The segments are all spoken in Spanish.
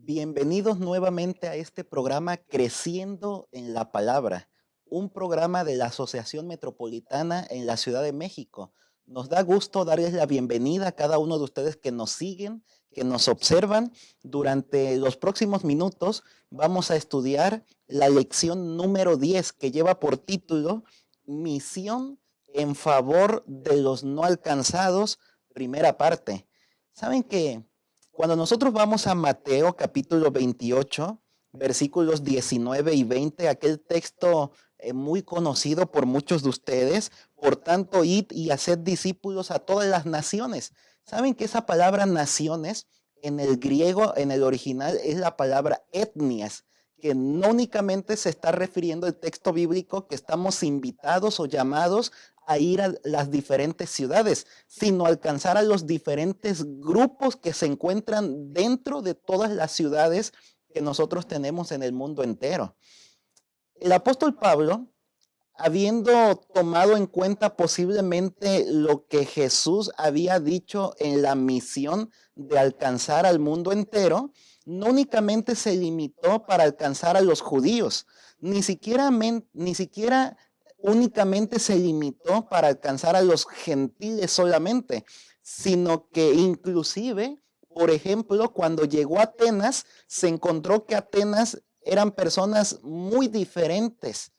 Bienvenidos nuevamente a este programa Creciendo en la Palabra, un programa de la Asociación Metropolitana en la Ciudad de México. Nos da gusto darles la bienvenida a cada uno de ustedes que nos siguen, que nos observan. Durante los próximos minutos vamos a estudiar la lección número 10 que lleva por título Misión en favor de los no alcanzados, primera parte. ¿Saben que cuando nosotros vamos a Mateo capítulo 28, versículos 19 y 20, aquel texto muy conocido por muchos de ustedes, por tanto, id y haced discípulos a todas las naciones? ¿Saben que esa palabra naciones en el griego, en el original, es la palabra etnias? Que no únicamente se está refiriendo al texto bíblico que estamos invitados o llamados a ir a las diferentes ciudades, sino alcanzar a los diferentes grupos que se encuentran dentro de todas las ciudades que nosotros tenemos en el mundo entero. El apóstol Pablo, habiendo tomado en cuenta posiblemente lo que Jesús había dicho en la misión de alcanzar al mundo entero, no únicamente se limitó para alcanzar a los judíos, ni siquiera únicamente se limitó para alcanzar a los gentiles solamente, sino que inclusive, por ejemplo, cuando llegó a Atenas, se encontró que Atenas eran personas muy diferentes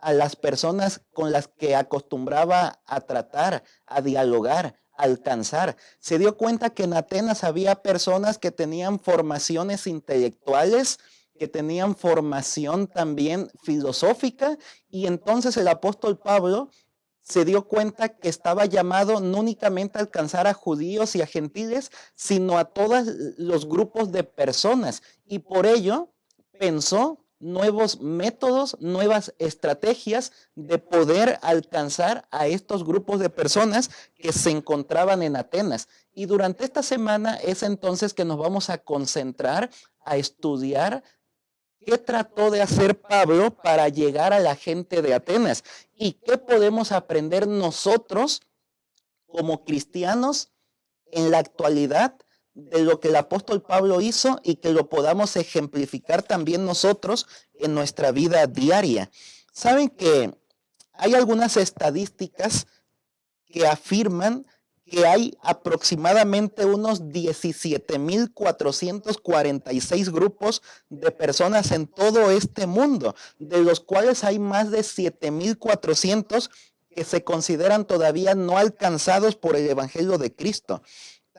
a las personas con las que acostumbraba a tratar, a dialogar, a alcanzar. Se dio cuenta que en Atenas había personas que tenían formaciones intelectuales, que tenían formación también filosófica, y entonces el apóstol Pablo se dio cuenta que estaba llamado no únicamente a alcanzar a judíos y a gentiles, sino a todos los grupos de personas. Y por ello pensó nuevos métodos, nuevas estrategias de poder alcanzar a estos grupos de personas que se encontraban en Atenas. Y durante esta semana es entonces que nos vamos a concentrar a estudiar qué trató de hacer Pablo para llegar a la gente de Atenas y qué podemos aprender nosotros como cristianos en la actualidad de lo que el apóstol Pablo hizo y que lo podamos ejemplificar también nosotros en nuestra vida diaria. Saben que hay algunas estadísticas que afirman que hay aproximadamente unos 17,446 grupos de personas en todo este mundo, de los cuales hay más de 7,400 que se consideran todavía no alcanzados por el Evangelio de Cristo.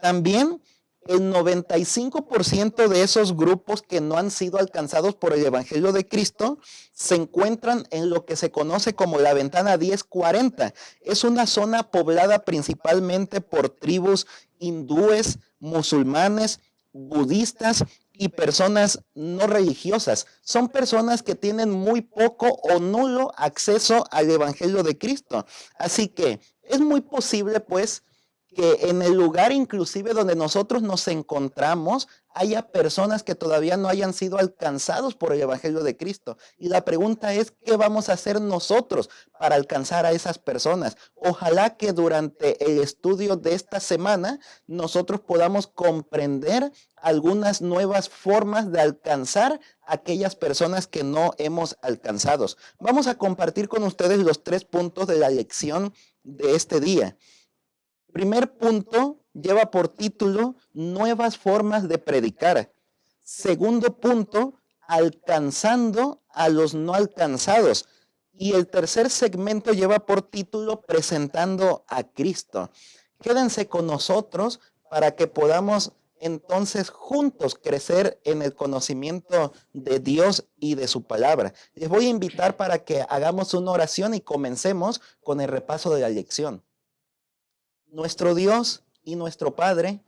También el 95% de esos grupos que no han sido alcanzados por el Evangelio de Cristo se encuentran en lo que se conoce como la ventana 1040. Es una zona poblada principalmente por tribus hindúes, musulmanes, budistas y personas no religiosas. Son personas que tienen muy poco o nulo acceso al Evangelio de Cristo. Así que es muy posible, pues, que en el lugar inclusive donde nosotros nos encontramos haya personas que todavía no hayan sido alcanzados por el Evangelio de Cristo. Y la pregunta es, ¿qué vamos a hacer nosotros para alcanzar a esas personas? Ojalá que durante el estudio de esta semana nosotros podamos comprender algunas nuevas formas de alcanzar a aquellas personas que no hemos alcanzado. Vamos a compartir con ustedes los 3 puntos de la lección de este día. Primer punto lleva por título Nuevas formas de predicar. Segundo punto, alcanzando a los no alcanzados. Y el tercer segmento lleva por título Presentando a Cristo. Quédense con nosotros para que podamos entonces juntos crecer en el conocimiento de Dios y de su palabra. Les voy a invitar para que hagamos una oración y comencemos con el repaso de la lección. Nuestro Dios y nuestro Padre,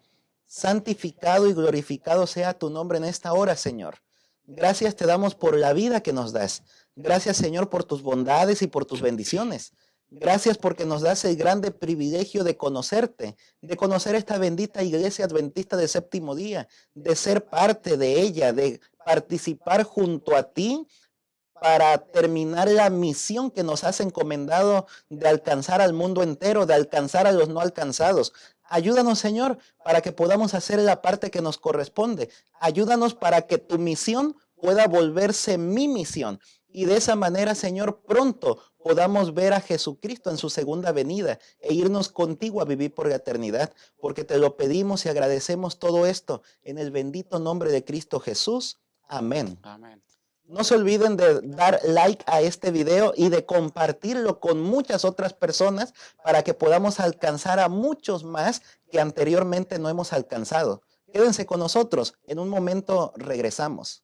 santificado y glorificado sea tu nombre en esta hora, Señor. Gracias te damos por la vida que nos das. Gracias, Señor, por tus bondades y por tus bendiciones. Gracias porque nos das el grande privilegio de conocerte, de conocer esta bendita iglesia adventista del séptimo día, de ser parte de ella, de participar junto a ti para terminar la misión que nos has encomendado de alcanzar al mundo entero, de alcanzar a los no alcanzados. Ayúdanos, Señor, para que podamos hacer la parte que nos corresponde. Ayúdanos para que tu misión pueda volverse mi misión. Y de esa manera, Señor, pronto podamos ver a Jesucristo en su segunda venida e irnos contigo a vivir por la eternidad, porque te lo pedimos y agradecemos todo esto en el bendito nombre de Cristo Jesús. Amén. Amén. No se olviden de dar like a este video y de compartirlo con muchas otras personas para que podamos alcanzar a muchos más que anteriormente no hemos alcanzado. Quédense con nosotros. En un momento regresamos.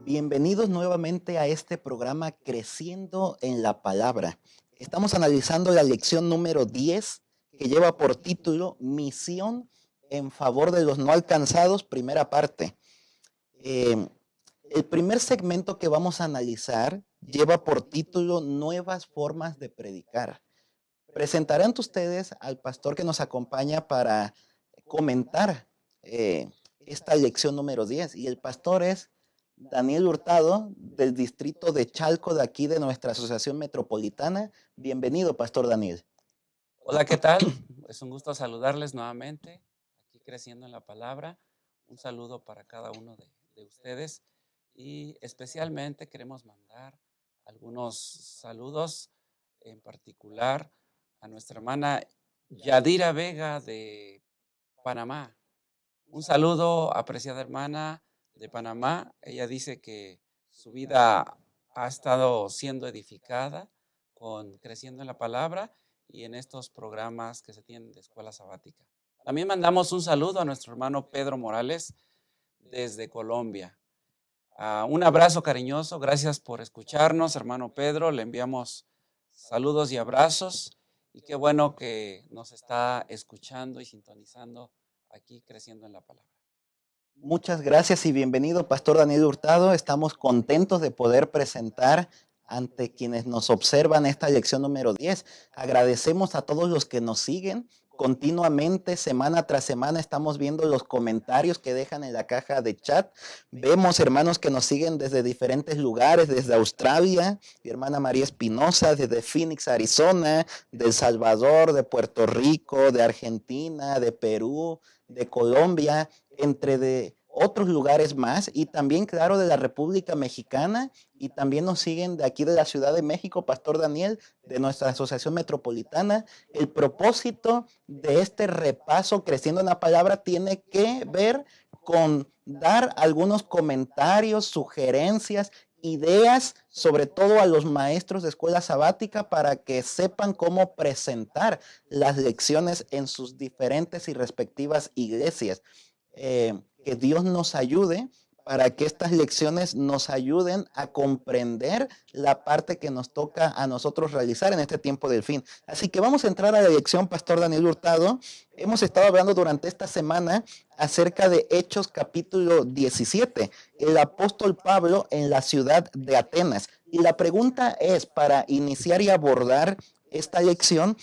Bienvenidos nuevamente a este programa Creciendo en la Palabra. Estamos analizando la lección número 10 que lleva por título Misión en favor de los no alcanzados, primera parte. El primer segmento que vamos a analizar lleva por título Nuevas formas de predicar. Presentaré ante ustedes al pastor que nos acompaña para comentar esta lección número 10. Y el pastor es Daniel Hurtado, del distrito de Chalco, de aquí de nuestra asociación metropolitana. Bienvenido, pastor Daniel. Hola, ¿qué tal? Es un gusto saludarles nuevamente, aquí creciendo en la palabra. Un saludo para cada uno de ustedes y especialmente queremos mandar algunos saludos, en particular a nuestra hermana Yadira Vega de Panamá. Un saludo, apreciada hermana de Panamá. Ella dice que su vida ha estado siendo edificada con creciendo en la palabra y en estos programas que se tienen de escuela sabática. También mandamos un saludo a nuestro hermano Pedro Morales desde Colombia. Un abrazo cariñoso, gracias por escucharnos, hermano Pedro. Le enviamos saludos y abrazos y qué bueno que nos está escuchando y sintonizando aquí creciendo en la palabra. Muchas gracias y bienvenido, pastor Daniel Hurtado. Estamos contentos de poder presentar ante quienes nos observan esta lección número 10. Agradecemos a todos los que nos siguen continuamente, semana tras semana. Estamos viendo los comentarios que dejan en la caja de chat. Vemos hermanos que nos siguen desde diferentes lugares, desde Australia, mi hermana María Espinosa, desde Phoenix, Arizona, de El Salvador, de Puerto Rico, de Argentina, de Perú, de Colombia, entre de otros lugares más, y también, claro, de la República Mexicana, y también nos siguen de aquí de la Ciudad de México, pastor Daniel, de nuestra asociación metropolitana. El propósito de este repaso Creciendo en la Palabra tiene que ver con dar algunos comentarios, sugerencias, ideas, sobre todo a los maestros de escuela sabática, para que sepan cómo presentar las lecciones en sus diferentes y respectivas iglesias. Que Dios nos ayude para que estas lecciones nos ayuden a comprender la parte que nos toca a nosotros realizar en este tiempo del fin. Así que vamos a entrar a la lección, pastor Daniel Hurtado. Hemos estado hablando durante esta semana acerca de Hechos capítulo 17, el apóstol Pablo en la ciudad de Atenas. Y la pregunta es, para iniciar y abordar esta lección,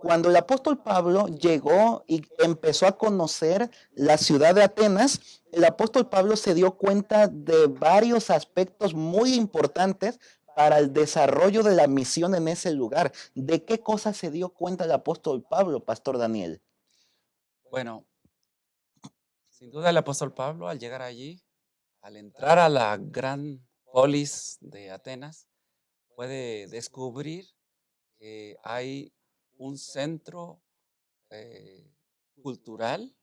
cuando el apóstol Pablo llegó y empezó a conocer la ciudad de Atenas, el apóstol Pablo se dio cuenta de varios aspectos muy importantes para el desarrollo de la misión en ese lugar. ¿De qué cosas se dio cuenta el apóstol Pablo, pastor Daniel? Bueno, sin duda el apóstol Pablo al llegar allí, al entrar a la gran polis de Atenas, puede descubrir que hay un centro cultural,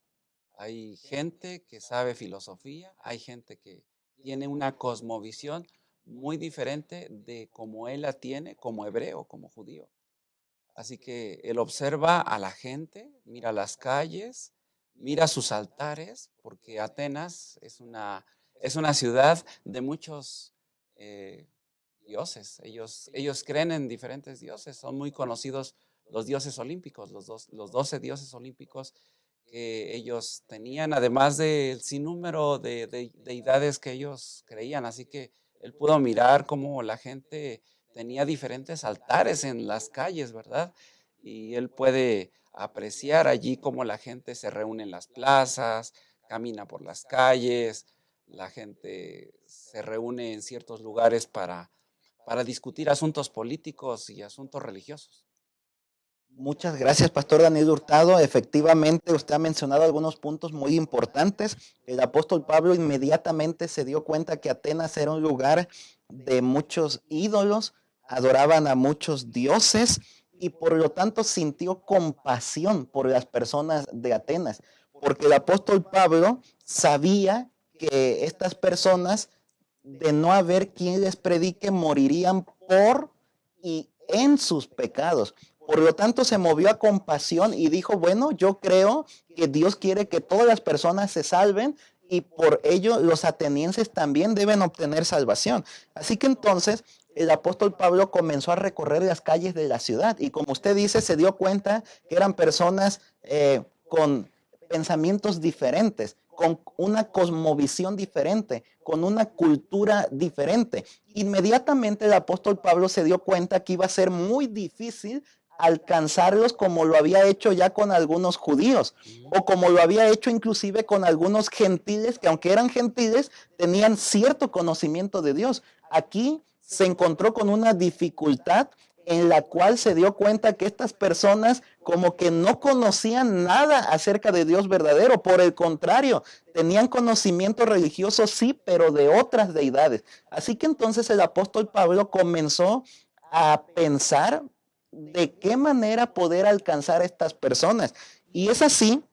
hay gente que sabe filosofía, hay gente que tiene una cosmovisión muy diferente de como él la tiene como hebreo, como judío. Así que él observa a la gente, mira las calles, mira sus altares, porque Atenas es una ciudad de muchos dioses. Ellos creen en diferentes dioses, son muy conocidos los dioses olímpicos, los 12 dioses olímpicos que ellos tenían, además del sinnúmero de deidades que ellos creían. Así que él pudo mirar cómo la gente tenía diferentes altares en las calles, ¿verdad? Y él puede apreciar allí cómo la gente se reúne en las plazas, camina por las calles, la gente se reúne en ciertos lugares para discutir asuntos políticos y asuntos religiosos. Muchas gracias, Pastor Daniel Hurtado. Efectivamente, usted ha mencionado algunos puntos muy importantes. El apóstol Pablo inmediatamente se dio cuenta que Atenas era un lugar de muchos ídolos, adoraban a muchos dioses y por lo tanto sintió compasión por las personas de Atenas, porque el apóstol Pablo sabía que estas personas, de no haber quien les predique, morirían por y en sus pecados. Por lo tanto, se movió a compasión y dijo, bueno, yo creo que Dios quiere que todas las personas se salven y por ello los atenienses también deben obtener salvación. Así que entonces el apóstol Pablo comenzó a recorrer las calles de la ciudad y como usted dice, se dio cuenta que eran personas con pensamientos diferentes, con una cosmovisión diferente, con una cultura diferente. Inmediatamente el apóstol Pablo se dio cuenta que iba a ser muy difícil alcanzarlos como lo había hecho ya con algunos judíos o como lo había hecho inclusive con algunos gentiles que aunque eran gentiles tenían cierto conocimiento de Dios. Aquí se encontró con una dificultad en la cual se dio cuenta que estas personas como que no conocían nada acerca de Dios verdadero. Por el contrario, tenían conocimiento religioso, sí, pero de otras deidades. Así que entonces el apóstol Pablo comenzó a pensar de qué manera poder alcanzar a estas personas. Y es así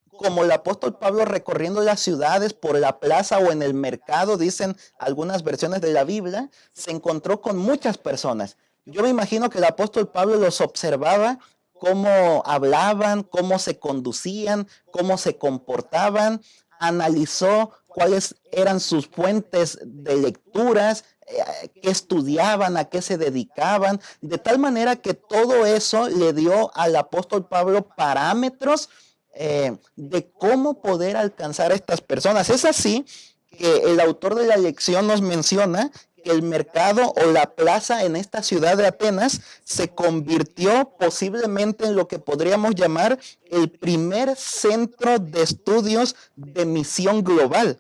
como el apóstol Pablo recorriendo las ciudades por la plaza o en el mercado, dicen algunas versiones de la Biblia, se encontró con muchas personas. Yo me imagino que el apóstol Pablo los observaba, cómo hablaban, cómo se conducían, cómo se comportaban, analizó cuáles eran sus fuentes de lecturas, qué estudiaban, a qué se dedicaban, de tal manera que todo eso le dio al apóstol Pablo parámetros de cómo poder alcanzar a estas personas. Es así que el autor de la lección nos menciona que el mercado o la plaza en esta ciudad de Atenas se convirtió posiblemente en lo que podríamos llamar el primer centro de estudios de misión global.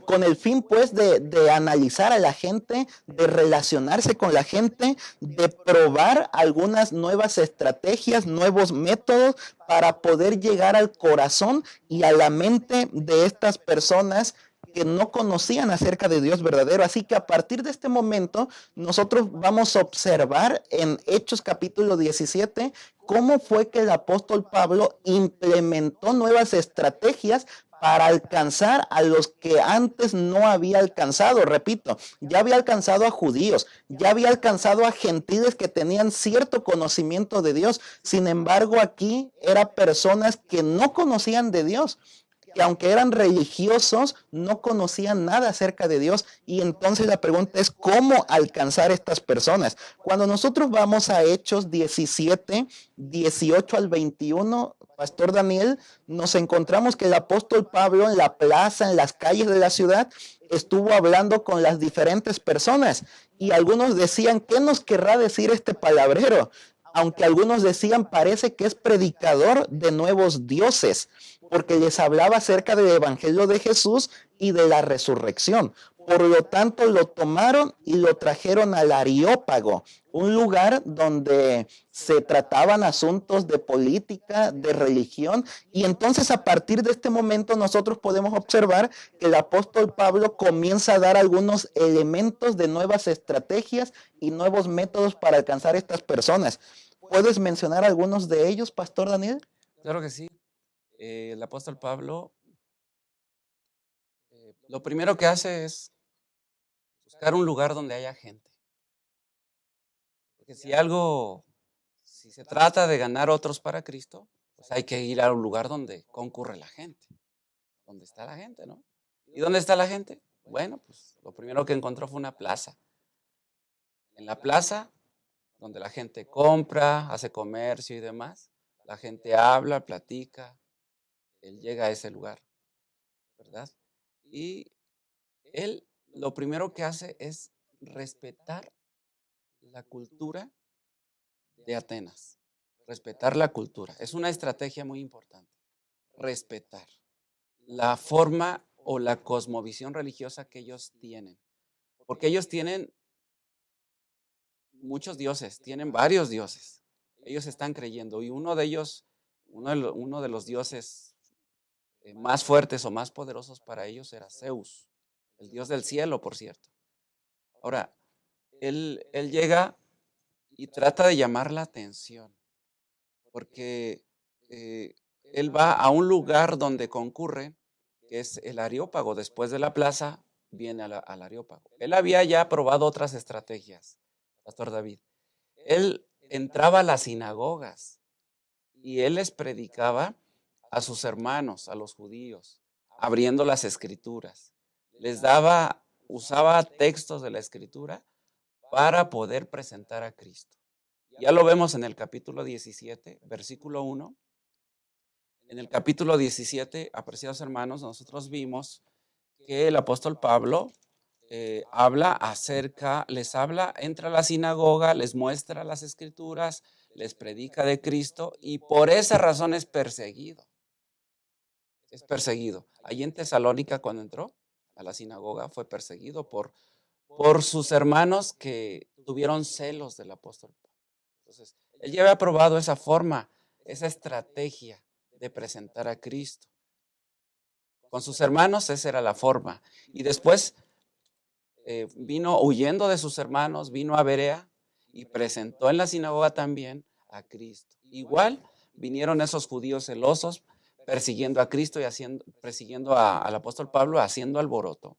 Con el fin pues de analizar a la gente, de relacionarse con la gente, de probar algunas nuevas estrategias, nuevos métodos para poder llegar al corazón y a la mente de estas personas que no conocían acerca de Dios verdadero. Así que a partir de este momento nosotros vamos a observar en Hechos capítulo 17 cómo fue que el apóstol Pablo implementó nuevas estrategias para alcanzar a los que antes no había alcanzado. Repito, ya había alcanzado a judíos, ya había alcanzado a gentiles que tenían cierto conocimiento de Dios. Sin embargo, aquí eran personas que no conocían de Dios, que aunque eran religiosos, no conocían nada acerca de Dios. Y entonces la pregunta es, ¿cómo alcanzar a estas personas? Cuando nosotros vamos a Hechos 17, 18 al 21, Pastor Daniel, nos encontramos que el apóstol Pablo en la plaza, en las calles de la ciudad, estuvo hablando con las diferentes personas. Y algunos decían, ¿qué nos querrá decir este palabrero? Aunque algunos decían, parece que es predicador de nuevos dioses, porque les hablaba acerca del evangelio de Jesús y de la resurrección. Por lo tanto, lo tomaron y lo trajeron al Areópago, un lugar donde se trataban asuntos de política, de religión. Y entonces, a partir de este momento, nosotros podemos observar que el apóstol Pablo comienza a dar algunos elementos de nuevas estrategias y nuevos métodos para alcanzar a estas personas. ¿Puedes mencionar algunos de ellos, Pastor Daniel? Claro que sí. El apóstol Pablo, lo primero que hace es buscar un lugar donde haya gente. Porque si se trata de ganar otros para Cristo, pues hay que ir a un lugar donde concurre la gente, donde está la gente, ¿no? ¿Y dónde está la gente? Bueno, pues lo primero que encontró fue una plaza. En la plaza, donde la gente compra, hace comercio y demás, la gente habla, platica, él llega a ese lugar, ¿verdad? Y él lo primero que hace es respetar la cultura de Atenas. Respetar la cultura. Es una estrategia muy importante. Respetar la forma o la cosmovisión religiosa que ellos tienen. Porque ellos tienen muchos dioses, tienen varios dioses. Ellos están creyendo y uno de ellos, uno de los dioses más fuertes o más poderosos para ellos era Zeus, el dios del cielo, por cierto. Ahora, él llega y trata de llamar la atención, porque él va a un lugar donde concurre, que es el Areópago. Después de la plaza, viene al Areópago. Él había ya probado otras estrategias, Pastor David. Él entraba a las sinagogas y él les predicaba a sus hermanos, a los judíos, abriendo las escrituras. Usaba textos de la escritura para poder presentar a Cristo. Ya lo vemos en el capítulo 17, versículo 1. En el capítulo 17, apreciados hermanos, nosotros vimos que el apóstol Pablo entra a la sinagoga, les muestra las escrituras, les predica de Cristo y por esa razón es perseguido. Es perseguido. Allí en Tesalónica, cuando entró a la sinagoga, fue perseguido por sus hermanos que tuvieron celos del apóstol Pablo. Entonces, él ya había probado esa forma, esa estrategia de presentar a Cristo. Con sus hermanos esa era la forma. Y después vino huyendo de sus hermanos, vino a Berea y presentó en la sinagoga también a Cristo. Igual vinieron esos judíos celosos persiguiendo a Cristo y persiguiendo al apóstol Pablo, haciendo alboroto,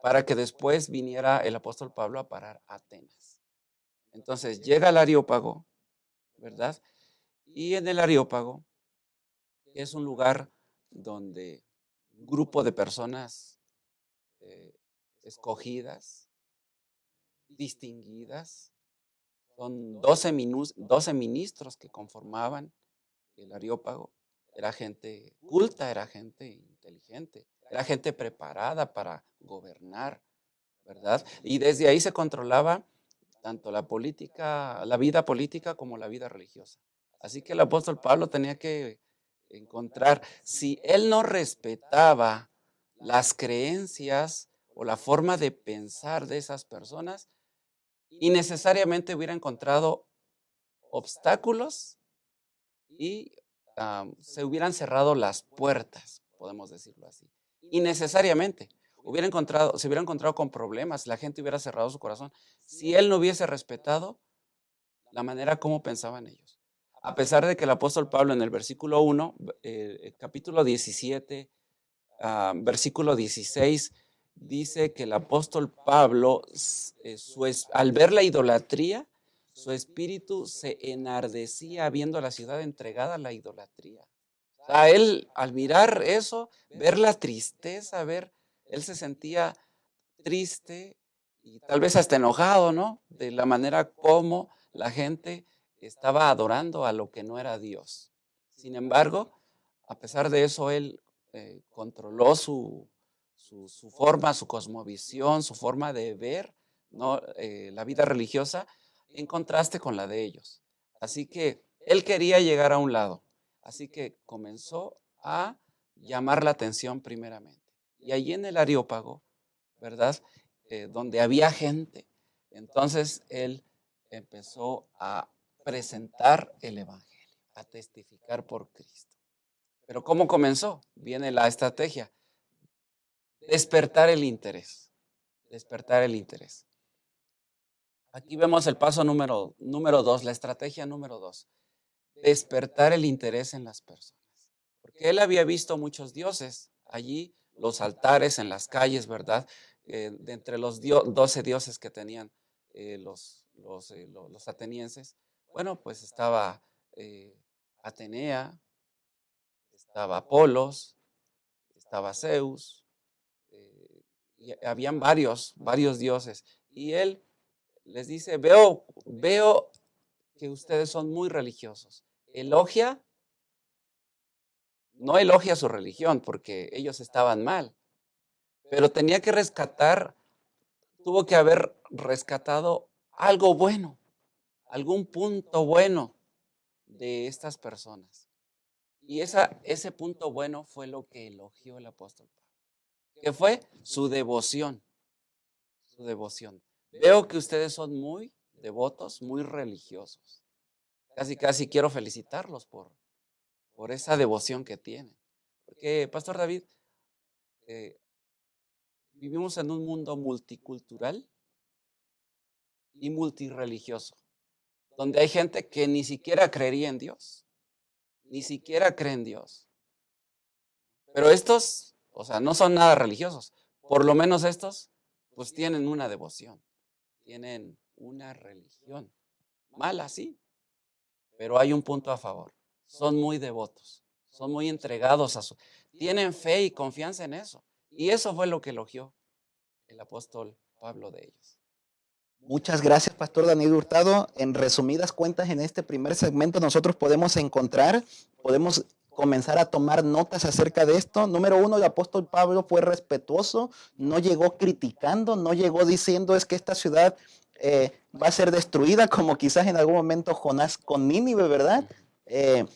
para que después viniera el apóstol Pablo a parar a Atenas. Entonces llega al Areópago, ¿verdad? Y en el Areópago es un lugar donde un grupo de personas escogidas, distinguidas, son 12 ministros que conformaban el Areópago. Era gente culta, era gente inteligente, era gente preparada para gobernar, ¿verdad? Y desde ahí se controlaba tanto la política, la vida política como la vida religiosa. Así que el apóstol Pablo tenía que encontrar, si él no respetaba las creencias o la forma de pensar de esas personas, innecesariamente hubiera encontrado obstáculos y se hubieran cerrado las puertas, podemos decirlo así. Innecesariamente. Se hubiera encontrado con problemas, la gente hubiera cerrado su corazón si él no hubiese respetado la manera como pensaban ellos. A pesar de que el apóstol Pablo en el versículo 1, capítulo 17, versículo 16, dice que el apóstol Pablo, al ver la idolatría, su espíritu se enardecía viendo la ciudad entregada a la idolatría. O sea, él al mirar eso, ver la tristeza, él se sentía triste y tal vez hasta enojado, ¿no? De la manera como la gente estaba adorando a lo que no era Dios. Sin embargo, a pesar de eso, él controló su forma, su cosmovisión, su forma de ver, ¿no? La vida religiosa en contraste con la de ellos. Así que él quería llegar a un lado. Así que comenzó a llamar la atención primeramente. Y allí en el Areópago, ¿verdad? Donde había gente. Entonces él empezó a presentar el Evangelio, a testificar por Cristo. Pero ¿cómo comenzó? Viene la estrategia. Despertar el interés. Despertar el interés. Aquí vemos el paso número 2, la estrategia número 2. Despertar el interés en las personas. Porque él había visto muchos dioses allí, los altares en las calles, ¿verdad? De entre los 12 dioses que tenían los atenienses, bueno, pues estaba Atenea, estaba Apolos, estaba Zeus, y habían varios dioses. Y él les dice, veo que ustedes son muy religiosos. No elogia su religión porque ellos estaban mal, pero tuvo que haber rescatado algo bueno, algún punto bueno de estas personas. Y ese punto bueno fue lo que elogió el apóstol Pablo. ¿Qué fue? Su devoción. Su devoción. Veo que ustedes son muy devotos, muy religiosos. Casi quiero felicitarlos por esa devoción que tienen. Porque, Pastor David, eh, vivimos en un mundo multicultural y multirreligioso, donde hay gente que ni siquiera creería en Dios, ni siquiera cree en Dios. Pero estos, o sea, no son nada religiosos. Por lo menos estos, pues tienen una devoción, tienen una religión. Mala, sí, pero hay un punto a favor. Son muy devotos, son muy entregados tienen fe y confianza en eso. Y eso fue lo que elogió el apóstol Pablo de ellos. Muchas gracias, Pastor Daniel Hurtado. En resumidas cuentas, en este primer segmento nosotros podemos comenzar a tomar notas acerca de esto. Número uno, el apóstol Pablo fue respetuoso, no llegó criticando, no llegó diciendo es que esta ciudad va a ser destruida, como quizás en algún momento Jonás con Nínive, ¿verdad?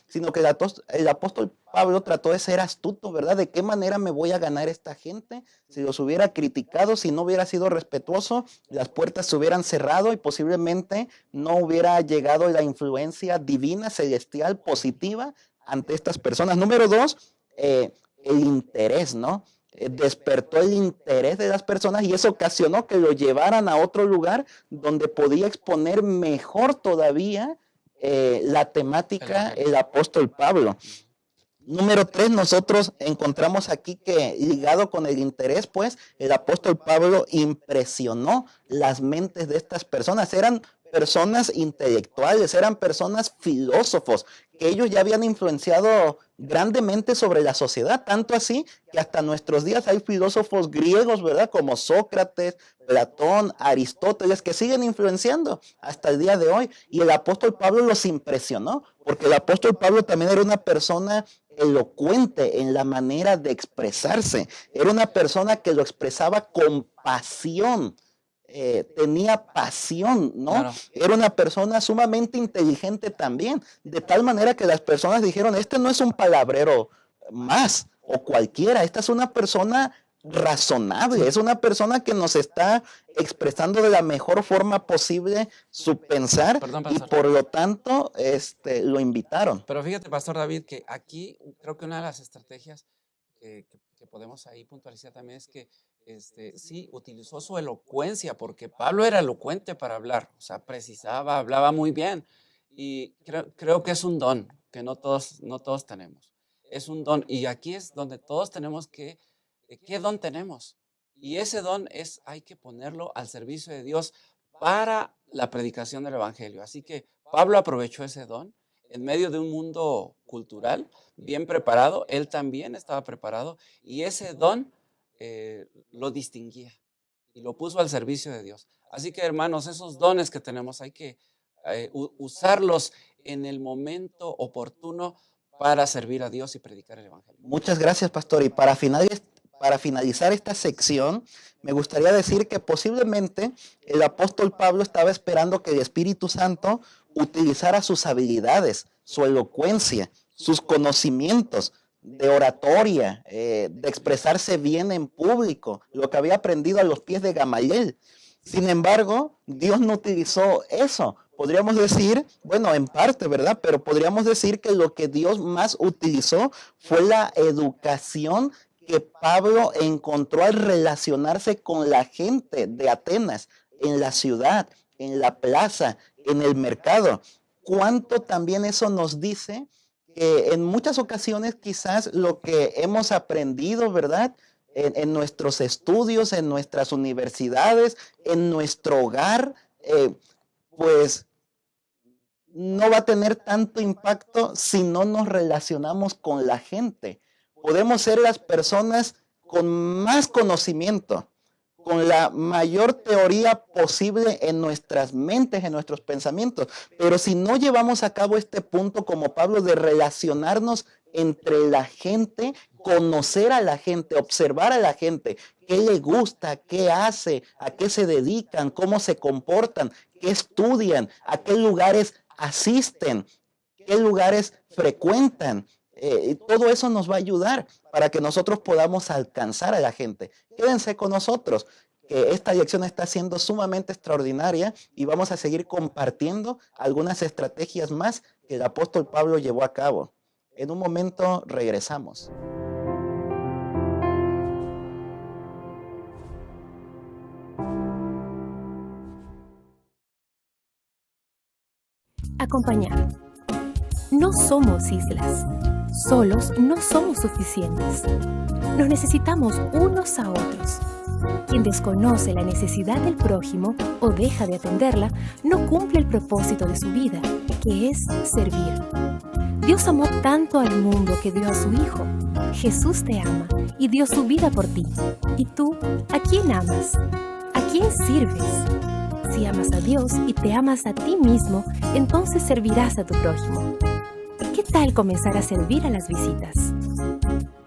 Sino que el apóstol Pablo trató de ser astuto, ¿verdad? ¿De qué manera me voy a ganar esta gente? Si los hubiera criticado, si no hubiera sido respetuoso, las puertas se hubieran cerrado y posiblemente no hubiera llegado la influencia divina, celestial, positiva ante estas personas. Número dos, el interés, ¿no? Despertó el interés de las personas y eso ocasionó que lo llevaran a otro lugar donde podía exponer mejor todavía la temática el apóstol Pablo. Número tres, nosotros encontramos aquí que ligado con el interés, pues el apóstol Pablo impresionó las mentes de estas personas. Eran personas intelectuales, eran personas filósofos, que ellos ya habían influenciado grandemente sobre la sociedad, tanto así que hasta nuestros días hay filósofos griegos, ¿verdad? Como Sócrates, Platón, Aristóteles, que siguen influenciando hasta el día de hoy. Y el apóstol Pablo los impresionó, porque el apóstol Pablo también era una persona elocuente en la manera de expresarse. Era una persona que lo expresaba con pasión. Tenía pasión, ¿no? Claro. Era una persona sumamente inteligente también, de tal manera que las personas dijeron, este no es un palabrero más o cualquiera, esta es una persona razonable, es una persona que nos está expresando de la mejor forma posible su pensar. Perdón, y pastor. por lo tanto lo invitaron. Pero fíjate, Pastor David, que aquí creo que una de las estrategias que podemos ahí puntualizar también es que sí, utilizó su elocuencia, porque Pablo era elocuente para hablar, o sea, precisaba, hablaba muy bien. Y creo que es un don que no todos tenemos. Es un don. Y aquí es donde todos tenemos ¿qué don tenemos? Y ese don hay que ponerlo al servicio de Dios para la predicación del Evangelio. Así que Pablo aprovechó ese don en medio de un mundo cultural bien preparado. Él también estaba preparado y ese don lo distinguía y lo puso al servicio de Dios. Así que, hermanos, esos dones que tenemos hay que usarlos en el momento oportuno para servir a Dios y predicar el Evangelio. Muchas gracias, pastor. Y para finalizar esta sección, me gustaría decir que posiblemente el apóstol Pablo estaba esperando que el Espíritu Santo utilizara sus habilidades, su elocuencia, sus conocimientos de oratoria, de expresarse bien en público, lo que había aprendido a los pies de Gamaliel. Sin embargo, Dios no utilizó eso. Podríamos decir, bueno, en parte, ¿verdad? Pero podríamos decir que lo que Dios más utilizó fue la educación que Pablo encontró al relacionarse con la gente de Atenas, en la ciudad, en la plaza, en el mercado. ¿Cuánto también eso nos dice que en muchas ocasiones quizás lo que hemos aprendido, ¿verdad? En nuestros estudios, en nuestras universidades, en nuestro hogar, pues no va a tener tanto impacto si no nos relacionamos con la gente. Podemos ser las personas con más conocimiento, con la mayor teoría posible en nuestras mentes, en nuestros pensamientos. Pero si no llevamos a cabo este punto como Pablo de relacionarnos entre la gente, conocer a la gente, observar a la gente, qué le gusta, qué hace, a qué se dedican, cómo se comportan, qué estudian, a qué lugares asisten, qué lugares frecuentan, Y todo eso nos va a ayudar para que nosotros podamos alcanzar a la gente. Quédense con nosotros, que esta lección está siendo sumamente extraordinaria y vamos a seguir compartiendo algunas estrategias más que el apóstol Pablo llevó a cabo. En un momento regresamos. Acompañar. No somos islas. Solos no somos suficientes. Nos necesitamos unos a otros. Quien desconoce la necesidad del prójimo o deja de atenderla, no cumple el propósito de su vida, que es servir. Dios amó tanto al mundo que dio a su Hijo. Jesús te ama y dio su vida por ti. ¿Y tú, a quién amas? ¿A quién sirves? Si amas a Dios y te amas a ti mismo, entonces servirás a tu prójimo. ¿Qué tal comenzar a servir a las visitas?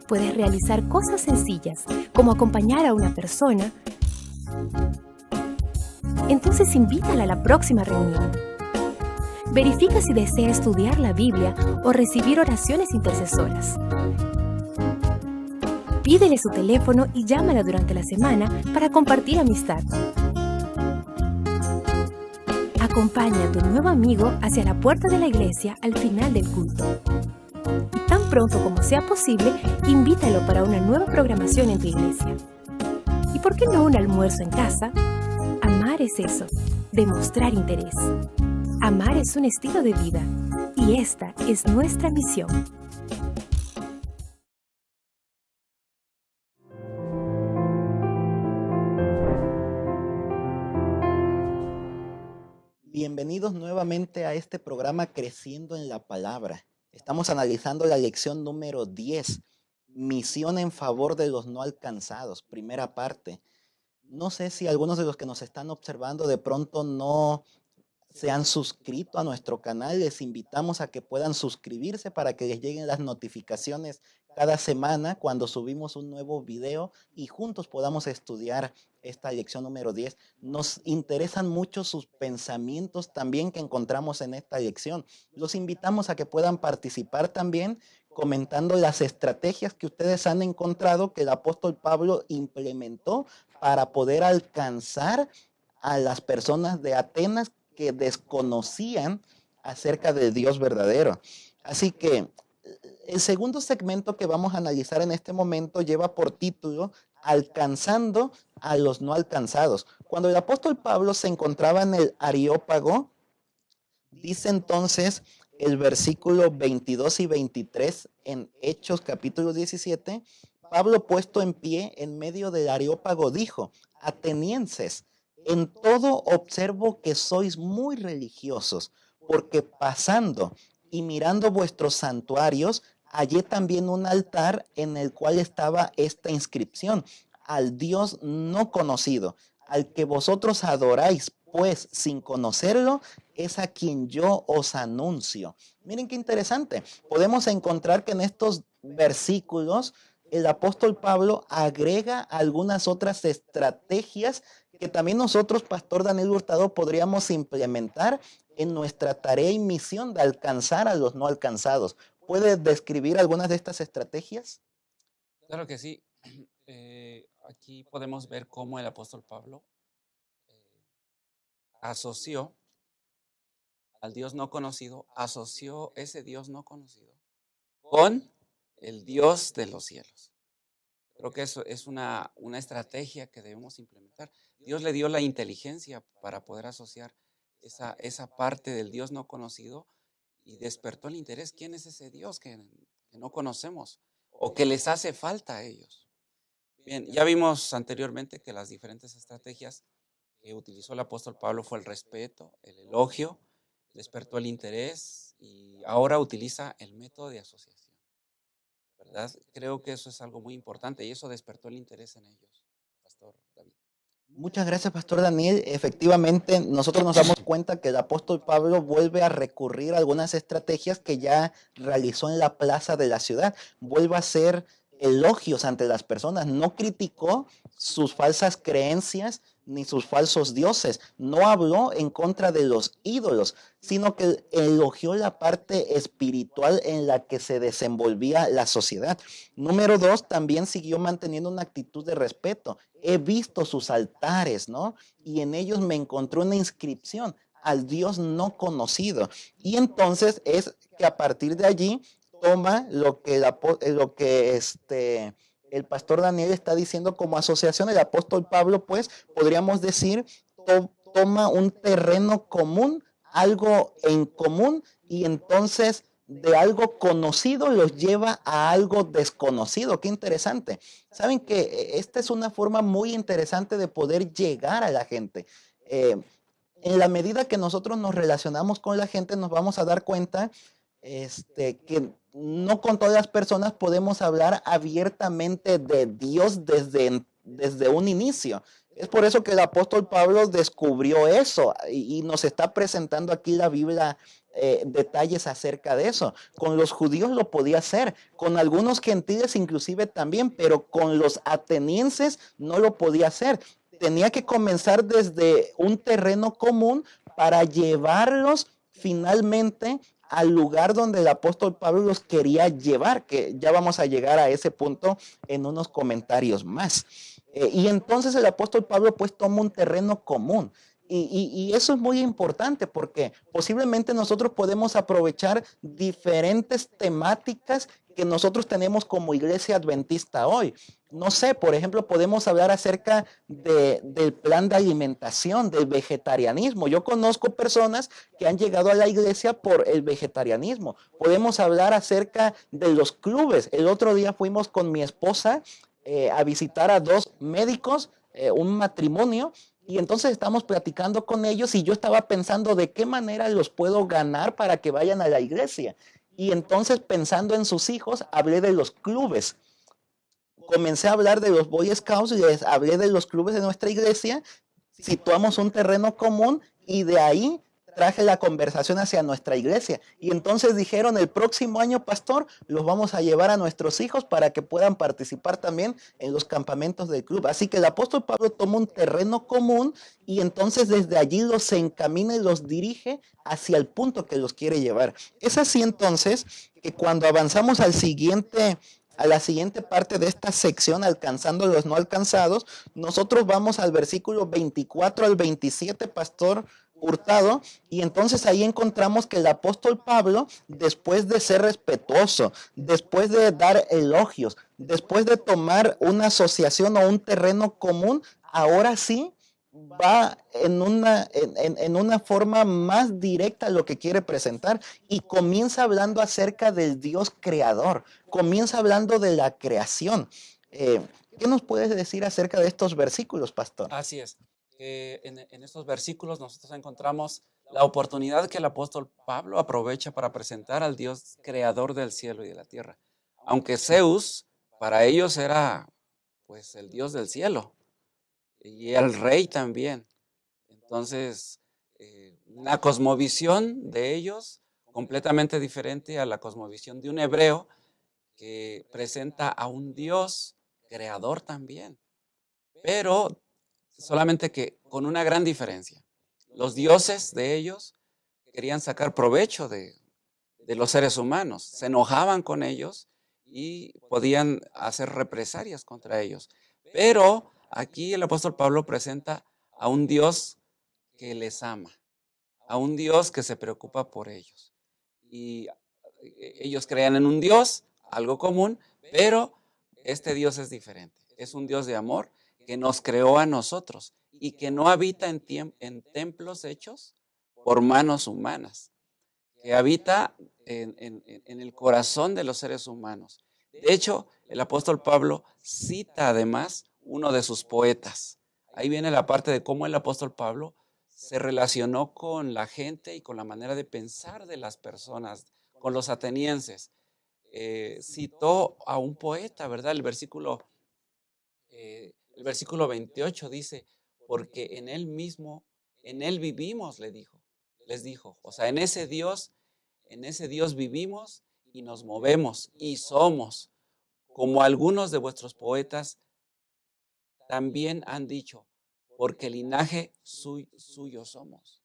Puedes realizar cosas sencillas, como acompañar a una persona. Entonces invítala a la próxima reunión. Verifica si desea estudiar la Biblia o recibir oraciones intercesoras. Pídele su teléfono y llámala durante la semana para compartir amistad. Acompaña a tu nuevo amigo hacia la puerta de la iglesia al final del culto. Y tan pronto como sea posible, invítalo para una nueva programación en tu iglesia. ¿Y por qué no un almuerzo en casa? Amar es eso, demostrar interés. Amar es un estilo de vida y esta es nuestra misión. Bienvenidos nuevamente a este programa Creciendo en la Palabra. Estamos analizando la lección número 10, Misión en favor de los no alcanzados, primera parte. No sé si algunos de los que nos están observando de pronto no se han suscrito a nuestro canal. Les invitamos a que puedan suscribirse para que les lleguen las notificaciones cada semana cuando subimos un nuevo video y juntos podamos estudiar esta lección número 10. Nos interesan mucho sus pensamientos también que encontramos en esta lección. Los invitamos a que puedan participar también comentando las estrategias que ustedes han encontrado que el apóstol Pablo implementó para poder alcanzar a las personas de Atenas que desconocían acerca del Dios verdadero. Así que el segundo segmento que vamos a analizar en este momento lleva por título Alcanzando a los no alcanzados. Cuando el apóstol Pablo se encontraba en el Areópago, dice entonces el versículo 22 y 23 en Hechos capítulo 17, Pablo puesto en pie en medio del Areópago dijo: atenienses, en todo observo que sois muy religiosos, porque pasando y mirando vuestros santuarios, hallé también un altar en el cual estaba esta inscripción: al Dios no conocido, al que vosotros adoráis, pues sin conocerlo, es a quien yo os anuncio. Miren qué interesante. Podemos encontrar que en estos versículos el apóstol Pablo agrega algunas otras estrategias que también nosotros, Pastor Daniel Hurtado, podríamos implementar en nuestra tarea y misión de alcanzar a los no alcanzados. ¿Puede describir algunas de estas estrategias? Claro que sí. Aquí podemos ver cómo el apóstol Pablo asoció al Dios no conocido, asoció ese Dios no conocido con el Dios de los cielos. Creo que eso es una estrategia que debemos implementar. Dios le dio la inteligencia para poder asociar esa parte del Dios no conocido y despertó el interés. ¿Quién es ese Dios que no conocemos o que les hace falta a ellos? Bien, ya vimos anteriormente que las diferentes estrategias que utilizó el apóstol Pablo fue el respeto, el elogio, despertó el interés y ahora utiliza el método de asociación, ¿verdad? Creo que eso es algo muy importante y eso despertó el interés en ellos, Pastor David. Muchas gracias, Pastor Daniel. Efectivamente, nosotros nos damos cuenta que el apóstol Pablo vuelve a recurrir a algunas estrategias que ya realizó en la plaza de la ciudad. Vuelve a hacer elogios ante las personas, no criticó sus falsas creencias ni sus falsos dioses, no habló en contra de los ídolos, sino que elogió la parte espiritual en la que se desenvolvía la sociedad. Número dos, también siguió manteniendo una actitud de respeto. He visto sus altares, ¿no? Y en ellos me encontré una inscripción al Dios no conocido. Y entonces es que a partir de allí toma el pastor Daniel está diciendo como asociación. El apóstol Pablo, pues, podríamos decir, toma un terreno común, algo en común, y entonces de algo conocido los lleva a algo desconocido. Qué interesante. Saben que esta es una forma muy interesante de poder llegar a la gente. En la medida que nosotros nos relacionamos con la gente, nos vamos a dar cuenta que no con todas las personas podemos hablar abiertamente de Dios desde un inicio. Es por eso que el apóstol Pablo descubrió eso y nos está presentando aquí la Biblia detalles acerca de eso. Con los judíos lo podía hacer, con algunos gentiles inclusive también, pero con los atenienses no lo podía hacer. Tenía que comenzar desde un terreno común para llevarlos finalmente al lugar donde el apóstol Pablo los quería llevar, que ya vamos a llegar a ese punto en unos comentarios más. Y entonces el apóstol Pablo pues toma un terreno común. Y eso es muy importante porque posiblemente nosotros podemos aprovechar diferentes temáticas que nosotros tenemos como iglesia adventista hoy. No sé, por ejemplo, podemos hablar acerca del plan de alimentación, del vegetarianismo. Yo conozco personas que han llegado a la iglesia por el vegetarianismo. Podemos hablar acerca de los clubes. El otro día fuimos con mi esposa a visitar a dos médicos, un matrimonio, y entonces estamos platicando con ellos y yo estaba pensando de qué manera los puedo ganar para que vayan a la iglesia. Y entonces pensando en sus hijos, hablé de los clubes. Comencé a hablar de los Boy Scouts y les hablé de los clubes de nuestra iglesia. Situamos un terreno común y de ahí traje la conversación hacia nuestra iglesia. Y entonces dijeron, el próximo año, pastor, los vamos a llevar a nuestros hijos para que puedan participar también en los campamentos del club. Así que el apóstol Pablo toma un terreno común y entonces desde allí los encamina y los dirige hacia el punto que los quiere llevar. Es así entonces que cuando avanzamos a la siguiente parte de esta sección, alcanzando los no alcanzados, nosotros vamos al versículo 24 al 27, pastor Hurtado, y entonces ahí encontramos que el apóstol Pablo, después de ser respetuoso, después de dar elogios, después de tomar una asociación o un terreno común, ahora sí va en una forma más directa a lo que quiere presentar y comienza hablando acerca del Dios creador, comienza hablando de la creación. ¿Qué nos puedes decir acerca de estos versículos, pastor? Así es. En estos versículos nosotros encontramos la oportunidad que el apóstol Pablo aprovecha para presentar al Dios creador del cielo y de la tierra. Aunque Zeus para ellos era pues el Dios del cielo y el rey también. Entonces, una cosmovisión de ellos completamente diferente a la cosmovisión de un hebreo que presenta a un Dios creador también, pero solamente que con una gran diferencia. Los dioses de ellos querían sacar provecho de los seres humanos, se enojaban con ellos y podían hacer represalias contra ellos. Pero aquí el apóstol Pablo presenta a un Dios que les ama, a un Dios que se preocupa por ellos. Y ellos creían en un Dios, algo común, pero este Dios es diferente. Es un Dios de amor que nos creó a nosotros y que no habita en templos hechos por manos humanas, que habita en el corazón de los seres humanos. De hecho, el apóstol Pablo cita además uno de sus poetas. Ahí viene la parte de cómo el apóstol Pablo se relacionó con la gente y con la manera de pensar de las personas, con los atenienses. Citó a un poeta, ¿verdad? El versículo 28 dice, porque en él mismo, en él vivimos, les dijo. O sea, en ese Dios vivimos y nos movemos y somos. como algunos de vuestros poetas también han dicho, porque linaje suyo somos.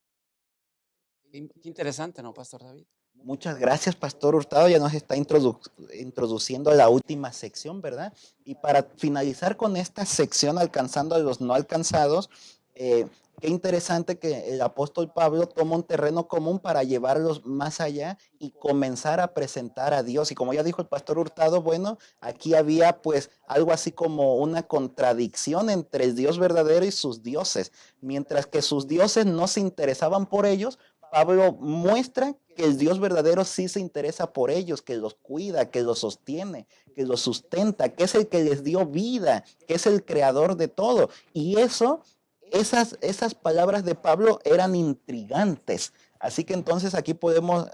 Qué interesante, ¿no, Pastor David? Muchas gracias, Pastor Hurtado. Ya nos está introduciendo a la última sección, ¿verdad? Y para finalizar con esta sección, alcanzando a los no alcanzados, qué interesante que el apóstol Pablo toma un terreno común para llevarlos más allá y comenzar a presentar a Dios. Y como ya dijo el Pastor Hurtado, bueno, aquí había pues algo así como una contradicción entre el Dios verdadero y sus dioses. Mientras que sus dioses no se interesaban por ellos, Pablo muestra que el Dios verdadero sí se interesa por ellos, que los cuida, que los sostiene, que los sustenta, que es el que les dio vida, que es el creador de todo. Y esas palabras de Pablo eran intrigantes. Así que entonces aquí podemos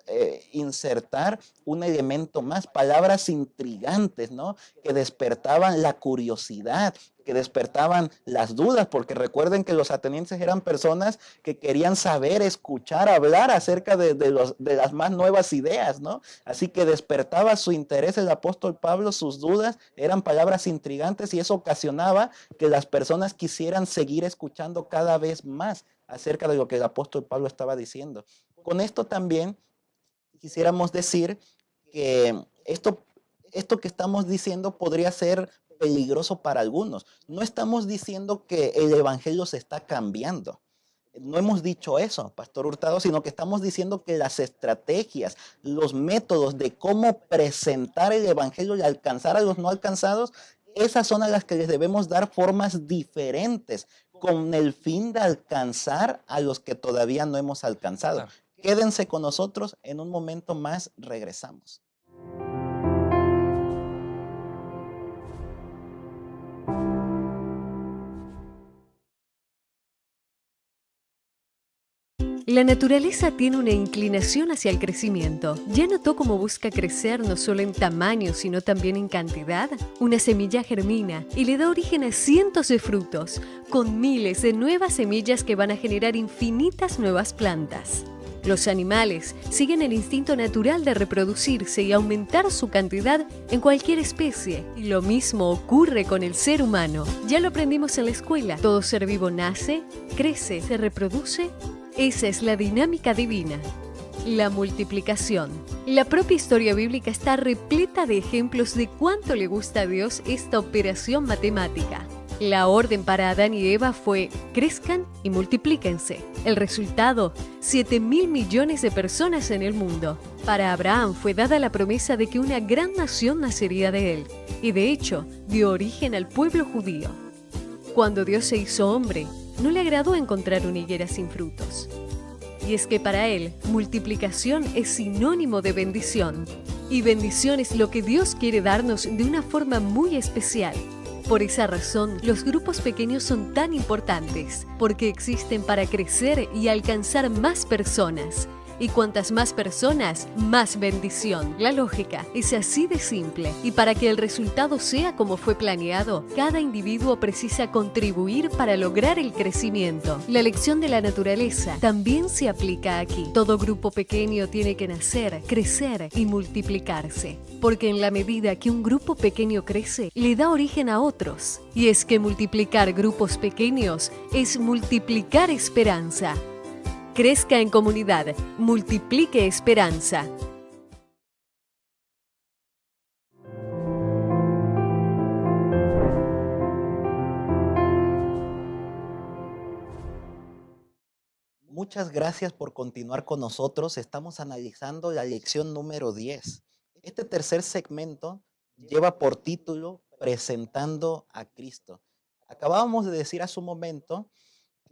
insertar un elemento más, palabras intrigantes, ¿no? Que despertaban la curiosidad, que despertaban las dudas, porque recuerden que los atenienses eran personas que querían saber, escuchar, hablar acerca de las más nuevas ideas, ¿no? Así que despertaba su interés el apóstol Pablo, sus dudas eran palabras intrigantes y eso ocasionaba que las personas quisieran seguir escuchando cada vez más acerca de lo que el apóstol Pablo estaba diciendo. Con esto también quisiéramos decir que esto que estamos diciendo podría ser peligroso para algunos. No estamos diciendo que el evangelio se está cambiando. No hemos dicho eso, Pastor Hurtado, sino que estamos diciendo que las estrategias, los métodos de cómo presentar el evangelio y alcanzar a los no alcanzados, esas son a las que les debemos dar formas diferentes con el fin de alcanzar a los que todavía no hemos alcanzado. Claro. Quédense con nosotros, en un momento más regresamos. La naturaleza tiene una inclinación hacia el crecimiento. ¿Ya notó cómo busca crecer no solo en tamaño, sino también en cantidad? Una semilla germina y le da origen a cientos de frutos, con miles de nuevas semillas que van a generar infinitas nuevas plantas. Los animales siguen el instinto natural de reproducirse y aumentar su cantidad en cualquier especie. Y lo mismo ocurre con el ser humano. Ya lo aprendimos en la escuela. Todo ser vivo nace, crece, se reproduce. Esa es la dinámica divina. La multiplicación. La propia historia bíblica está repleta de ejemplos de cuánto le gusta a Dios esta operación matemática. La orden para Adán y Eva fue: crezcan y multiplíquense. El resultado: 7.000 millones de personas en el mundo. Para Abraham fue dada la promesa de que una gran nación nacería de él, y de hecho dio origen al pueblo judío. Cuando Dios se hizo hombre, no le agradó encontrar una higuera sin frutos. Y es que para él, multiplicación es sinónimo de bendición. Y bendición es lo que Dios quiere darnos de una forma muy especial. Por esa razón, los grupos pequeños son tan importantes, porque existen para crecer y alcanzar más personas. Y cuantas más personas, más bendición. La lógica es así de simple. Y para que el resultado sea como fue planeado, cada individuo precisa contribuir para lograr el crecimiento. La lección de la naturaleza también se aplica aquí. Todo grupo pequeño tiene que nacer, crecer y multiplicarse. Porque en la medida que un grupo pequeño crece, le da origen a otros. Y es que multiplicar grupos pequeños es multiplicar esperanza. Crezca en comunidad, multiplique esperanza. Muchas gracias por continuar con nosotros. Estamos analizando la lección número 10. Este tercer segmento lleva por título Presentando a Cristo. Acabábamos de decir hace un momento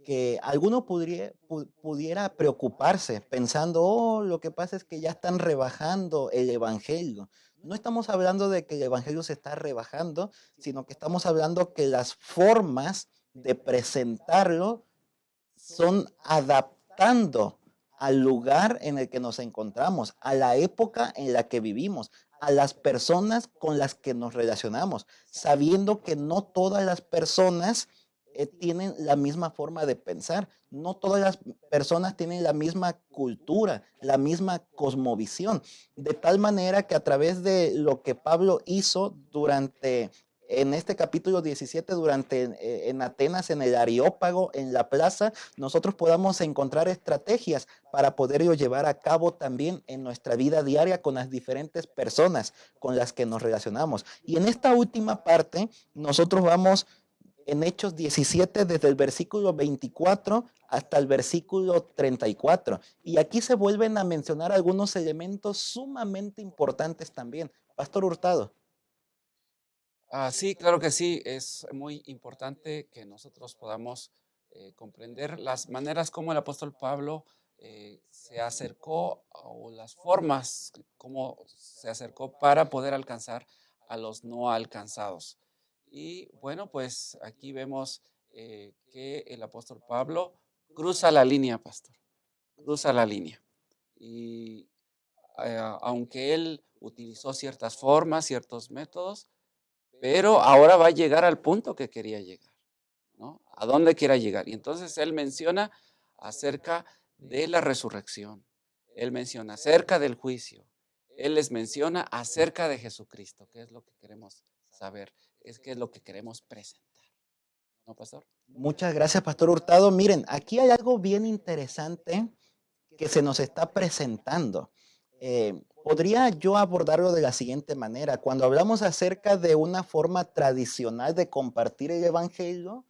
que alguno pudiera preocuparse pensando, lo que pasa es que ya están rebajando el evangelio. No estamos hablando de que el evangelio se está rebajando, sino que estamos hablando que las formas de presentarlo son adaptando al lugar en el que nos encontramos, a la época en la que vivimos, a las personas con las que nos relacionamos, sabiendo que no todas las personas tienen la misma forma de pensar. No todas las personas tienen la misma cultura, la misma cosmovisión. De tal manera que a través de lo que Pablo hizo en este capítulo 17, en Atenas, en el Areópago, en la plaza, nosotros podamos encontrar estrategias para poderlo llevar a cabo también en nuestra vida diaria con las diferentes personas con las que nos relacionamos. Y en esta última parte, nosotros vamos en Hechos 17, desde el versículo 24 hasta el versículo 34. Y aquí se vuelven a mencionar algunos elementos sumamente importantes también. Pastor Hurtado. Sí, claro que sí. Es muy importante que nosotros podamos comprender las maneras como el apóstol Pablo se acercó o las formas como se acercó para poder alcanzar a los no alcanzados. Y bueno, pues aquí vemos que el apóstol Pablo cruza la línea, pastor, cruza la línea. Y aunque él utilizó ciertas formas, ciertos métodos, pero ahora va a llegar al punto que quería llegar, ¿no? A dónde quiera llegar. Y entonces él menciona acerca de la resurrección. Él menciona acerca del juicio. Él les menciona acerca de Jesucristo, que es lo que queremos saber, que es lo que queremos presentar. ¿No, pastor? Muchas gracias, Pastor Hurtado. Miren, aquí hay algo bien interesante que se nos está presentando. Podría yo abordarlo de la siguiente manera. Cuando hablamos acerca de una forma tradicional de compartir el evangelio,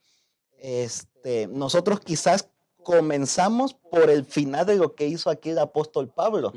nosotros quizás comenzamos por el final de lo que hizo aquí el apóstol Pablo.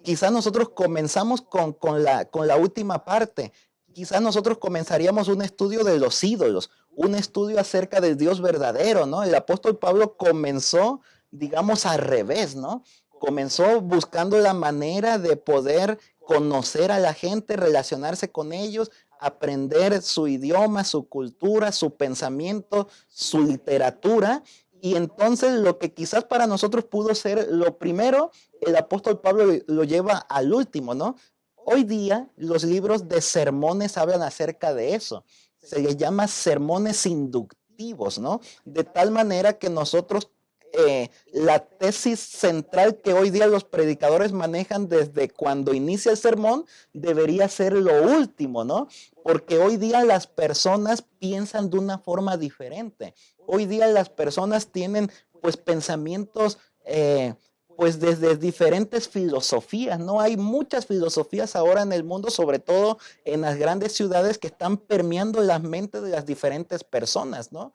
Quizás nosotros comenzamos con la última parte. Quizás nosotros comenzaríamos un estudio de los ídolos, un estudio acerca del Dios verdadero, ¿no? El apóstol Pablo comenzó, digamos, al revés, ¿no? Comenzó buscando la manera de poder conocer a la gente, relacionarse con ellos, aprender su idioma, su cultura, su pensamiento, su literatura. Y entonces lo que quizás para nosotros pudo ser lo primero, el apóstol Pablo lo lleva al último, ¿no? Hoy día los libros de sermones hablan acerca de eso. Se les llama sermones inductivos, ¿no? De tal manera que nosotros la tesis central que hoy día los predicadores manejan desde cuando inicia el sermón debería ser lo último, ¿no? Porque hoy día las personas piensan de una forma diferente. Hoy día las personas tienen pues pensamientos pues desde diferentes filosofías, ¿no? Hay muchas filosofías ahora en el mundo, sobre todo en las grandes ciudades, que están permeando las mentes de las diferentes personas, ¿no?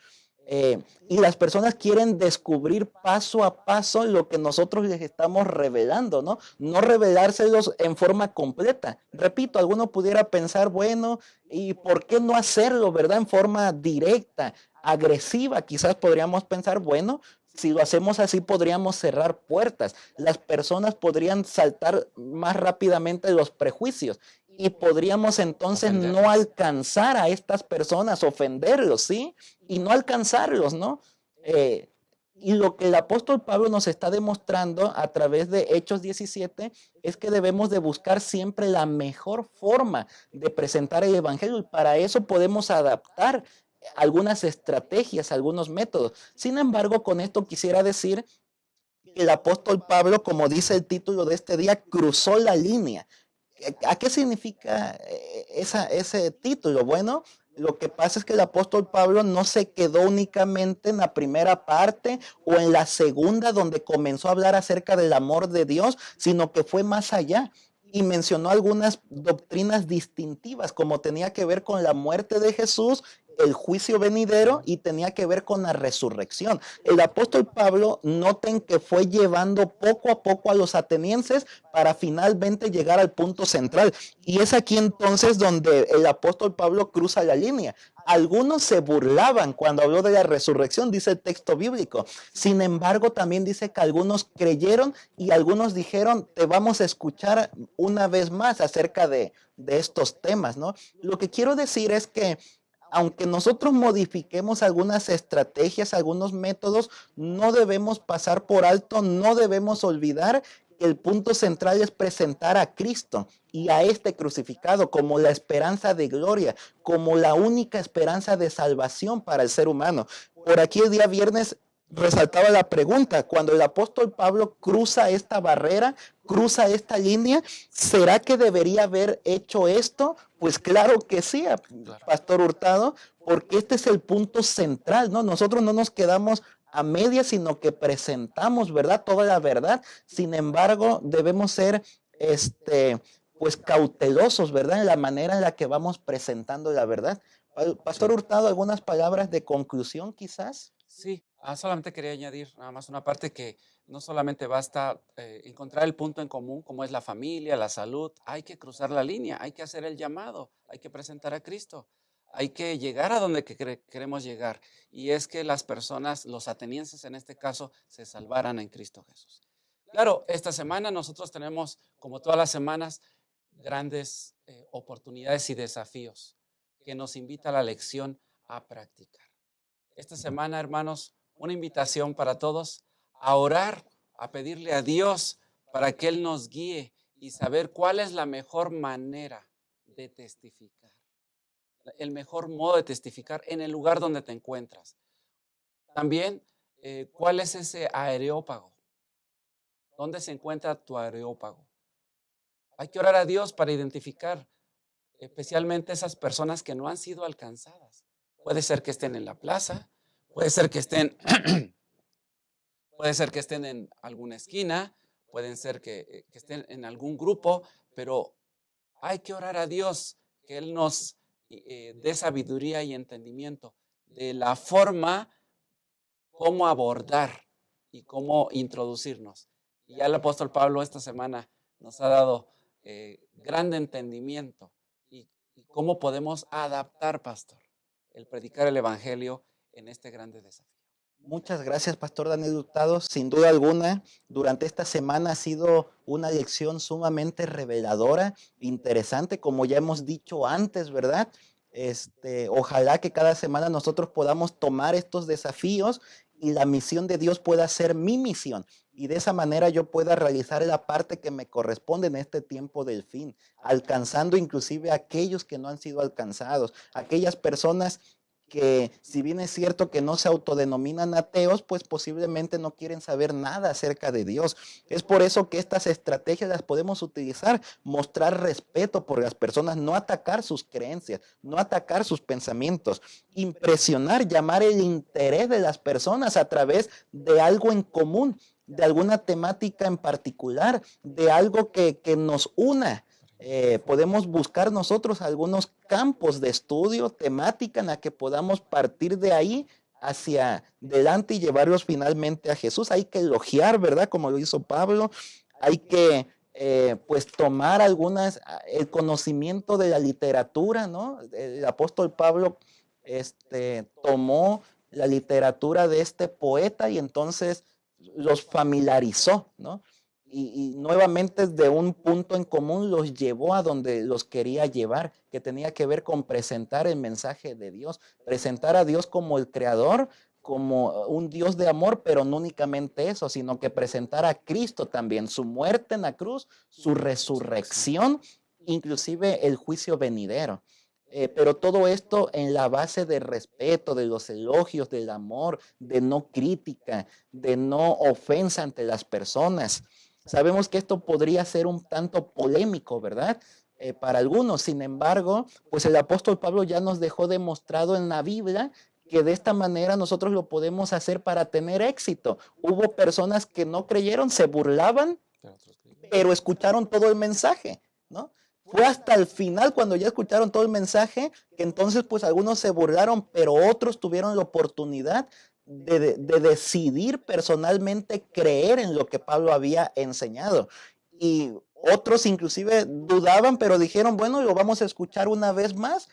Y las personas quieren descubrir paso a paso lo que nosotros les estamos revelando, ¿no? No revelárselos en forma completa. Repito, alguno pudiera pensar, bueno, ¿y por qué no hacerlo, verdad? En forma directa, agresiva. Quizás podríamos pensar, bueno, si lo hacemos así podríamos cerrar puertas. Las personas podrían saltar más rápidamente los prejuicios. Y podríamos entonces no alcanzar a estas personas, ofenderlos, ¿sí? Y no alcanzarlos, ¿no? Y lo que el apóstol Pablo nos está demostrando a través de Hechos 17 es que debemos de buscar siempre la mejor forma de presentar el evangelio. Y para eso podemos adaptar algunas estrategias, algunos métodos. Sin embargo, con esto quisiera decir que el apóstol Pablo, como dice el título de este día, cruzó la línea. ¿A qué significa ese título? Bueno, lo que pasa es que el apóstol Pablo no se quedó únicamente en la primera parte o en la segunda donde comenzó a hablar acerca del amor de Dios, sino que fue más allá y mencionó algunas doctrinas distintivas, como tenía que ver con la muerte de Jesús, el juicio venidero y tenía que ver con la resurrección. El apóstol Pablo, noten que fue llevando poco a poco a los atenienses para finalmente llegar al punto central. Y es aquí entonces donde el apóstol Pablo cruza la línea. Algunos se burlaban cuando habló de la resurrección, dice el texto bíblico. Sin embargo, también dice que algunos creyeron y algunos dijeron, te vamos a escuchar una vez más acerca de estos temas, ¿no? Lo que quiero decir es que aunque nosotros modifiquemos algunas estrategias, algunos métodos, no debemos pasar por alto, no debemos olvidar que el punto central es presentar a Cristo y a este crucificado como la esperanza de gloria, como la única esperanza de salvación para el ser humano. Por aquí el día viernes resaltaba la pregunta, cuando el apóstol Pablo cruza esta barrera, cruza esta línea, ¿será que debería haber hecho esto? Pues claro que sí, Pastor Hurtado, porque este es el punto central, ¿no? Nosotros no nos quedamos a medias, sino que presentamos, ¿verdad? Toda la verdad. Sin embargo, debemos ser, pues cautelosos, ¿verdad? En la manera en la que vamos presentando la verdad. Pastor Hurtado, ¿algunas palabras de conclusión quizás? Sí, solamente quería añadir nada más una parte que no solamente basta encontrar el punto en común, como es la familia, la salud, hay que cruzar la línea, hay que hacer el llamado, hay que presentar a Cristo, hay que llegar a donde queremos llegar. Y es que las personas, los atenienses en este caso, se salvaran en Cristo Jesús. Claro, esta semana nosotros tenemos, como todas las semanas, grandes oportunidades y desafíos que nos invita a la lección a practicar. Esta semana, hermanos, una invitación para todos a orar, a pedirle a Dios para que Él nos guíe y saber cuál es la mejor manera de testificar, el mejor modo de testificar en el lugar donde te encuentras. También, ¿cuál es ese areópago? ¿Dónde se encuentra tu areópago? Hay que orar a Dios para identificar especialmente esas personas que no han sido alcanzadas. Puede ser que estén en la plaza, puede ser que estén, puede ser que estén en alguna esquina, pueden ser que estén en algún grupo, pero hay que orar a Dios que Él nos dé sabiduría y entendimiento de la forma cómo abordar y cómo introducirnos. Y ya el apóstol Pablo esta semana nos ha dado gran entendimiento y cómo podemos adaptar, pastor, el predicar el evangelio en este grande desafío. Muchas gracias, Pastor Daniel Hurtado. Sin duda alguna, durante esta semana ha sido una lección sumamente reveladora, interesante, como ya hemos dicho antes, ¿verdad? Ojalá que cada semana nosotros podamos tomar estos desafíos y la misión de Dios pueda ser mi misión. Y de esa manera yo pueda realizar la parte que me corresponde en este tiempo del fin, alcanzando inclusive a aquellos que no han sido alcanzados, aquellas personas que, si bien es cierto que no se autodenominan ateos, pues posiblemente no quieren saber nada acerca de Dios. Es por eso que estas estrategias las podemos utilizar, mostrar respeto por las personas, no atacar sus creencias, no atacar sus pensamientos, impresionar, llamar el interés de las personas a través de algo en común, de alguna temática en particular, de algo que nos una. Podemos buscar nosotros algunos campos de estudio, temática en la que podamos partir de ahí hacia adelante y llevarlos finalmente a Jesús. Hay que elogiar, ¿verdad? Como lo hizo Pablo. Hay que pues tomar el conocimiento de la literatura, ¿no? El apóstol Pablo tomó la literatura de este poeta y entonces los familiarizó, ¿no? Y nuevamente de un punto en común los llevó a donde los quería llevar, que tenía que ver con presentar el mensaje de Dios, presentar a Dios como el creador, como un Dios de amor, pero no únicamente eso, sino que presentar a Cristo también, su muerte en la cruz, su resurrección, inclusive el juicio venidero. Pero todo esto en la base de respeto, de los elogios, del amor, de no crítica, de no ofensa ante las personas. Sabemos que esto podría ser un tanto polémico, ¿verdad? Para algunos. Sin embargo, pues el apóstol Pablo ya nos dejó demostrado en la Biblia que de esta manera nosotros lo podemos hacer para tener éxito. Hubo personas que no creyeron, se burlaban, pero escucharon todo el mensaje, ¿no? Fue hasta el final, cuando ya escucharon todo el mensaje, que entonces pues algunos se burlaron, pero otros tuvieron la oportunidad de decidir personalmente creer en lo que Pablo había enseñado. Y otros inclusive dudaban, pero dijeron, bueno, lo vamos a escuchar una vez más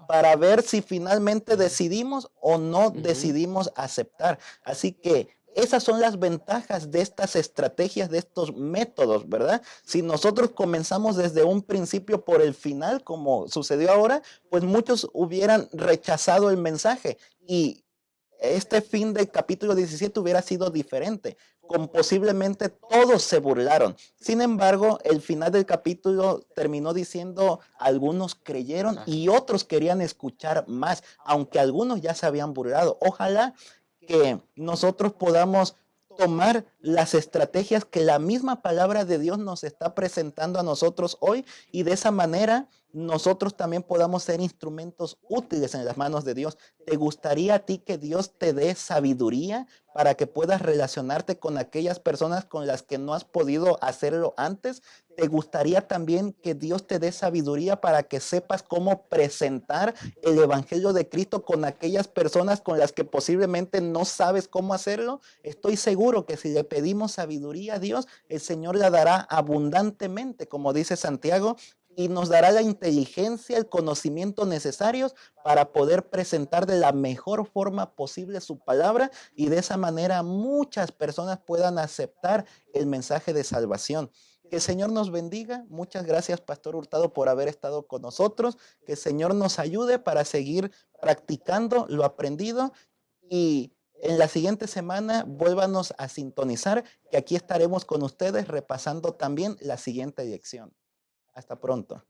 para ver si finalmente decidimos o no decidimos aceptar. Así que esas son las ventajas de estas estrategias, de estos métodos, ¿verdad? Si nosotros comenzamos desde un principio por el final, como sucedió ahora, pues muchos hubieran rechazado el mensaje y este fin del capítulo 17 hubiera sido diferente. Con posiblemente todos se burlaron. Sin embargo, el final del capítulo terminó diciendo algunos creyeron y otros querían escuchar más, aunque algunos ya se habían burlado. Ojalá que nosotros podamos tomar las estrategias que la misma palabra de Dios nos está presentando a nosotros hoy y de esa manera nosotros también podamos ser instrumentos útiles en las manos de Dios. ¿Te gustaría a ti que Dios te dé sabiduría para que puedas relacionarte con aquellas personas con las que no has podido hacerlo antes? ¿Te gustaría también que Dios te dé sabiduría para que sepas cómo presentar el Evangelio de Cristo con aquellas personas con las que posiblemente no sabes cómo hacerlo? Estoy seguro que si le pedimos sabiduría a Dios, el Señor la dará abundantemente, como dice Santiago, y nos dará la inteligencia, el conocimiento necesarios para poder presentar de la mejor forma posible su palabra y de esa manera muchas personas puedan aceptar el mensaje de salvación. Que el Señor nos bendiga. Muchas gracias, Pastor Hurtado, por haber estado con nosotros. Que el Señor nos ayude para seguir practicando lo aprendido y en la siguiente semana vuélvanos a sintonizar, que aquí estaremos con ustedes repasando también la siguiente lección. Hasta pronto.